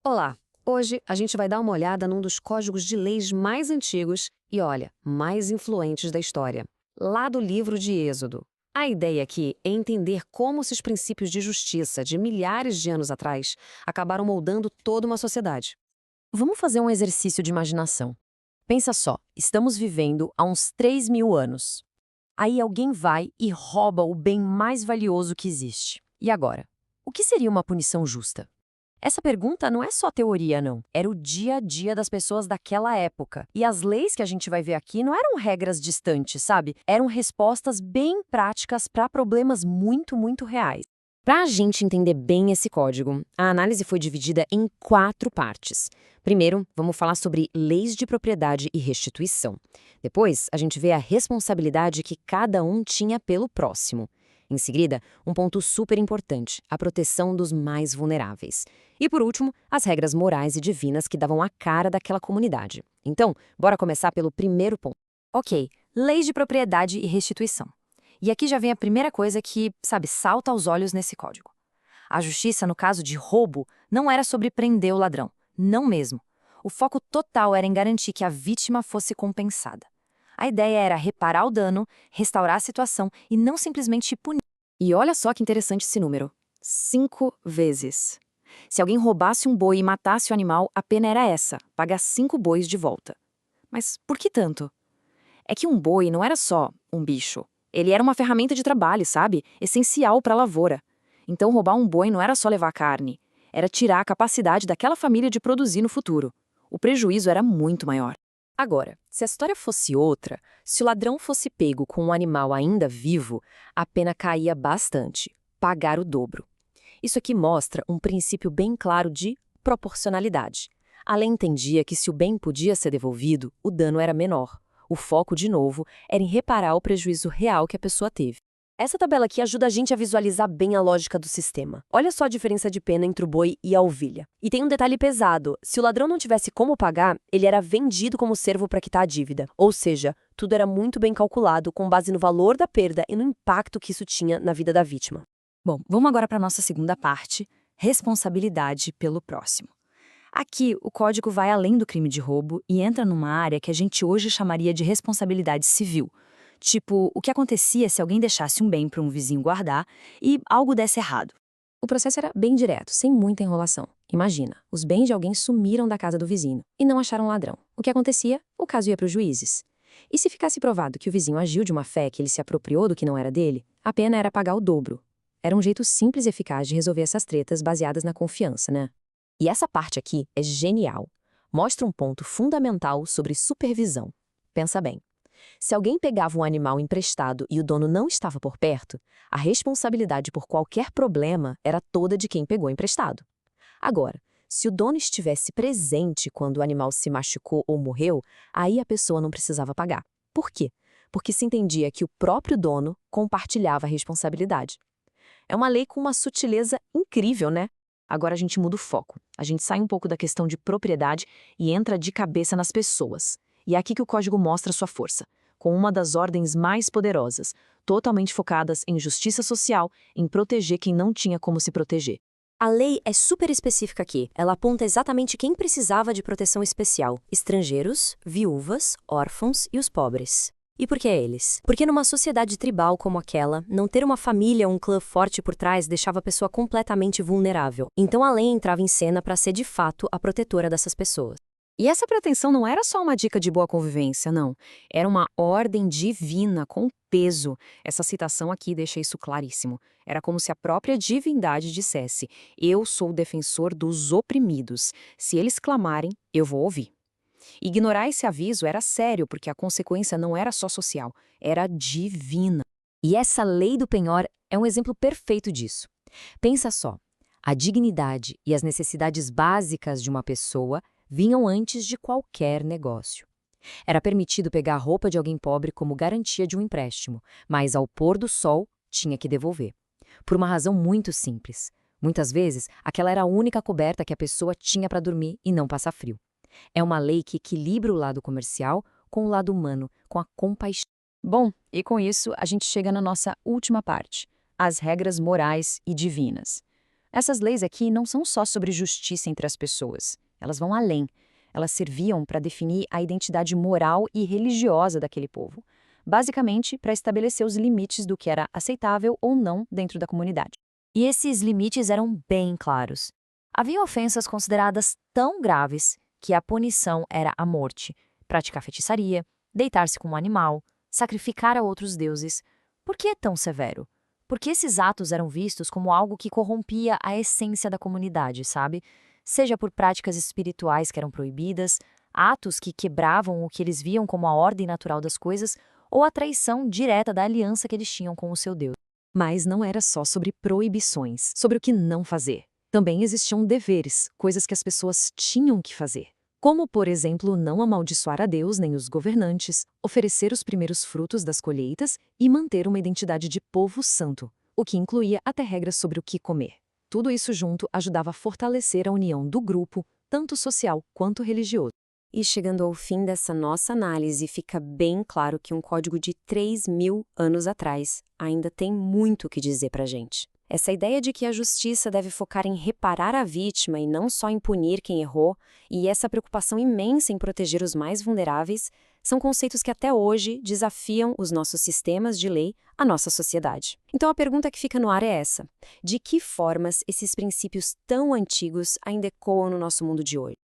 Olá! Hoje a gente vai dar uma olhada num dos códigos de leis mais antigos e, olha, mais influentes da história, lá do livro de Êxodo. A ideia aqui é entender como esses princípios de justiça de milhares de anos atrás acabaram moldando toda uma sociedade. Vamos fazer um exercício de imaginação. Pensa só, estamos vivendo há uns 3.000 anos. Aí alguém vai e rouba o bem mais valioso que existe. E agora? O que seria uma punição justa? Essa pergunta não é só teoria, não. Era o dia a dia das pessoas daquela época. E as leis que a gente vai ver aqui não eram regras distantes, sabe? Eram respostas bem práticas para problemas muito, muito reais. Para a gente entender bem esse código, a análise foi dividida em 4 partes. Primeiro, vamos falar sobre leis de propriedade e restituição. Depois, a gente vê a responsabilidade que cada um tinha pelo próximo. Em seguida, um ponto super importante, a proteção dos mais vulneráveis. E por último, as regras morais e divinas que davam a cara daquela comunidade. Então, bora começar pelo primeiro ponto. Ok, leis de propriedade e restituição. E aqui já vem a primeira coisa que, sabe, salta aos olhos nesse código. A justiça, no caso de roubo, não era sobre prender o ladrão. Não mesmo. O foco total era em garantir que a vítima fosse compensada. A ideia era reparar o dano, restaurar a situação e não simplesmente punir. E olha só que interessante esse número. 5 vezes. Se alguém roubasse um boi e matasse o animal, a pena era essa, pagar 5 bois de volta. Mas por que tanto? É que um boi não era só um bicho. Ele era uma ferramenta de trabalho, sabe? Essencial para a lavoura. Então roubar um boi não era só levar carne. Era tirar a capacidade daquela família de produzir no futuro. O prejuízo era muito maior. Agora, se a história fosse outra, se o ladrão fosse pego com um animal ainda vivo, a pena caía bastante, pagar o dobro. Isso aqui mostra um princípio bem claro de proporcionalidade. A lei entendia que se o bem podia ser devolvido, o dano era menor. O foco, de novo, era em reparar o prejuízo real que a pessoa teve. Essa tabela aqui ajuda a gente a visualizar bem a lógica do sistema. Olha só a diferença de pena entre o boi e a ovelha. E tem um detalhe pesado: se o ladrão não tivesse como pagar, ele era vendido como servo para quitar a dívida. Ou seja, tudo era muito bem calculado com base no valor da perda e no impacto que isso tinha na vida da vítima. Bom, vamos agora para a nossa segunda parte: responsabilidade pelo próximo. Aqui, o código vai além do crime de roubo e entra numa área que a gente hoje chamaria de responsabilidade civil. Tipo, o que acontecia se alguém deixasse um bem para um vizinho guardar e algo desse errado. O processo era bem direto, sem muita enrolação. Imagina, os bens de alguém sumiram da casa do vizinho e não acharam o ladrão. O que acontecia? O caso ia para os juízes. E se ficasse provado que o vizinho agiu de uma fé que ele se apropriou do que não era dele, a pena era pagar o dobro. Era um jeito simples e eficaz de resolver essas tretas baseadas na confiança, né? E essa parte aqui é genial. Mostra um ponto fundamental sobre supervisão. Pensa bem. Se alguém pegava um animal emprestado e o dono não estava por perto, a responsabilidade por qualquer problema era toda de quem pegou emprestado. Agora, se o dono estivesse presente quando o animal se machucou ou morreu, aí a pessoa não precisava pagar. Por quê? Porque se entendia que o próprio dono compartilhava a responsabilidade. É uma lei com uma sutileza incrível, né? Agora a gente muda o foco. A gente sai um pouco da questão de propriedade e entra de cabeça nas pessoas. E é aqui que o código mostra sua força, com uma das ordens mais poderosas, totalmente focadas em justiça social, em proteger quem não tinha como se proteger. A lei é super específica aqui. Ela aponta exatamente quem precisava de proteção especial: estrangeiros, viúvas, órfãos e os pobres. E por que eles? Porque numa sociedade tribal como aquela, não ter uma família ou um clã forte por trás deixava a pessoa completamente vulnerável. Então a lei entrava em cena para ser de fato a protetora dessas pessoas. E essa pretensão não era só uma dica de boa convivência, não. Era uma ordem divina com peso. Essa citação aqui deixa isso claríssimo. Era como se a própria divindade dissesse: eu sou o defensor dos oprimidos. Se eles clamarem, eu vou ouvir. Ignorar esse aviso era sério, porque a consequência não era só social, era divina. E essa lei do penhor é um exemplo perfeito disso. Pensa só, a dignidade e as necessidades básicas de uma pessoa vinham antes de qualquer negócio. Era permitido pegar a roupa de alguém pobre como garantia de um empréstimo, mas ao pôr do sol tinha que devolver. Por uma razão muito simples. Muitas vezes, aquela era a única coberta que a pessoa tinha para dormir e não passar frio. É uma lei que equilibra o lado comercial com o lado humano, com a compaixão. Bom, e com isso a gente chega na nossa última parte, as regras morais e divinas. Essas leis aqui não são só sobre justiça entre as pessoas. Elas vão além. Elas serviam para definir a identidade moral e religiosa daquele povo. Basicamente, para estabelecer os limites do que era aceitável ou não dentro da comunidade. E esses limites eram bem claros. Havia ofensas consideradas tão graves que a punição era a morte, praticar feitiçaria, deitar-se com um animal, sacrificar a outros deuses. Por que tão severo? Porque esses atos eram vistos como algo que corrompia a essência da comunidade, sabe? Seja por práticas espirituais que eram proibidas, atos que quebravam o que eles viam como a ordem natural das coisas, ou a traição direta da aliança que eles tinham com o seu Deus. Mas não era só sobre proibições, sobre o que não fazer. Também existiam deveres, coisas que as pessoas tinham que fazer. Como, por exemplo, não amaldiçoar a Deus nem os governantes, oferecer os primeiros frutos das colheitas e manter uma identidade de povo santo, o que incluía até regras sobre o que comer. Tudo isso junto ajudava a fortalecer a união do grupo, tanto social quanto religioso. E chegando ao fim dessa nossa análise, fica bem claro que um código de 3.000 anos atrás ainda tem muito o que dizer pra gente. Essa ideia de que a justiça deve focar em reparar a vítima e não só em punir quem errou, e essa preocupação imensa em proteger os mais vulneráveis, são conceitos que até hoje desafiam os nossos sistemas de lei, a nossa sociedade. Então a pergunta que fica no ar é essa: de que formas esses princípios tão antigos ainda ecoam no nosso mundo de hoje?